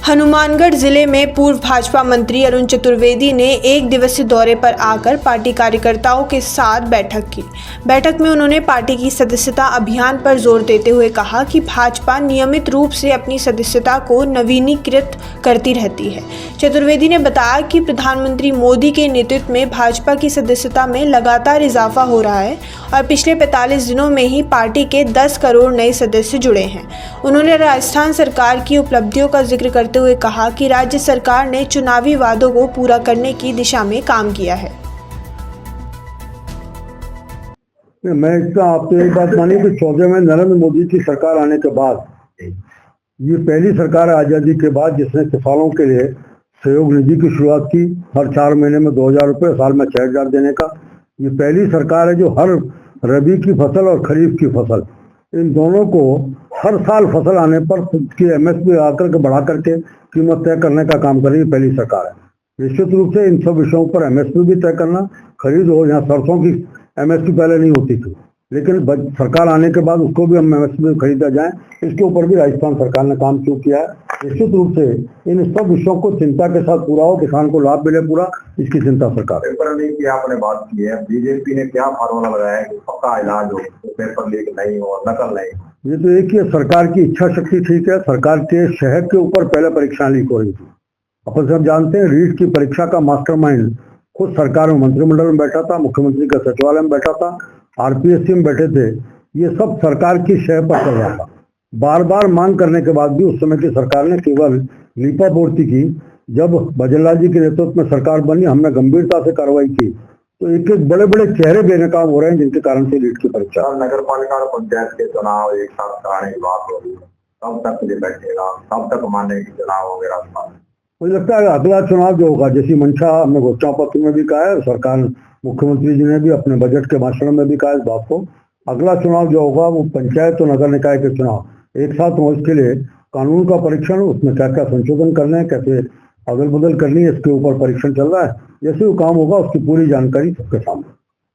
हनुमानगढ़ जिले में पूर्व भाजपा मंत्री अरुण चतुर्वेदी ने एक दिवसीय दौरे पर आकर पार्टी कार्यकर्ताओं के साथ बैठक की। बैठक में उन्होंने पार्टी की सदस्यता अभियान पर जोर देते हुए कहा कि भाजपा नियमित रूप से अपनी सदस्यता को नवीनीकृत करती रहती है। चतुर्वेदी ने बताया कि प्रधानमंत्री मोदी के नेतृत्व में भाजपा की सदस्यता में लगातार इजाफा हो रहा है और पिछले 45 दिनों में ही पार्टी के 10 करोड़ नए सदस्य जुड़े हैं। उन्होंने राजस्थान सरकार की उपलब्धियों का जिक्र करते हुए कहा कि राज्य सरकार ने चुनावी वादों को पूरा करने की दिशा में काम किया है। मैं इसका आपको एक बात मानी कि 14 में नरेंद्र मोदी की सरकार आने के बाद ये पहली सरकार है आजादी के बाद जिसने किसानों के लिए सहयोग निधि की शुरुआत की। हर 4 महीने में 2000 रुपये, साल में 6000 देने का। ये पहली सरकार है जो हर रबी की फसल और खरीफ की फसल इन दोनों को हर साल फसल आने पर उसकी MSP आकर के बढ़ा करके कीमत तय करने का काम कर रही पहली सरकार है। निश्चित रूप से इन सब विषयों पर MSP भी तय करना, खरीद हो, यहाँ सरसों की MSP पहले नहीं होती थी, लेकिन सरकार आने के बाद उसको भी हम MSP खरीदा जाए, इसके ऊपर भी राजस्थान सरकार ने काम शुरू किया है। निश्चित रूप से इन सब विषयों को चिंता के साथ पूरा हो, किसान को लाभ मिले पूरा, इसकी चिंता सरकार है। पेपर लीक की आपने बात की है, बीजेपी ने क्या फार्मूला लगाया है कि पक्का इलाज हो, पेपर लीक नहीं हो, नकल नहीं हो? ये तो एक ही सरकार की इच्छा शक्ति ठीक है। सरकार के शहर के ऊपर पहले परीक्षा लीक हो रही थी। अपन सब जानते हैं रीट की परीक्षा का मास्टरमाइंड खुद सरकार में मंत्रिमंडल में बैठा था, मुख्यमंत्री का सचिवालय में बैठा था, RPSC में बैठे थे। ये सब सरकार की शहर पर चल रहा था। बार बार मांग करने के बाद भी उस समय की सरकार ने केवल लीपापोती की। जब भजनलाल जी के नेतृत्व में सरकार बनी, हमने गंभीरता से कार्रवाई की, तो एक एक बड़े बड़े चेहरे बेनकाब हो रहे हैं जिनके कारण से लीड की परीक्षा। नगर पालिका और पंचायत के चुनाव एक साथ कराने की बात हो रही है, कब तक ये बैठेगा, कब तक माने कि चुनाव होंगे राजस्थान में? मुझे लगता है अगला चुनाव जो होगा, जैसी मंशा हमने घोषणा पत्र में भी कहा है, सरकार मुख्यमंत्री जी ने भी अपने बजट के भाषण में भी कहा इस बात को, अगला चुनाव जो होगा वो पंचायत और नगर निकाय के चुनाव एक साथ हो। इसके लिए कानून का परीक्षण, उसमें क्या क्या संशोधन करने हैं, कैसे अदल बदल करनी है, इसके ऊपर परीक्षण चल रहा है। जैसे वो काम होगा उसकी पूरी जानकारी सबके सामने।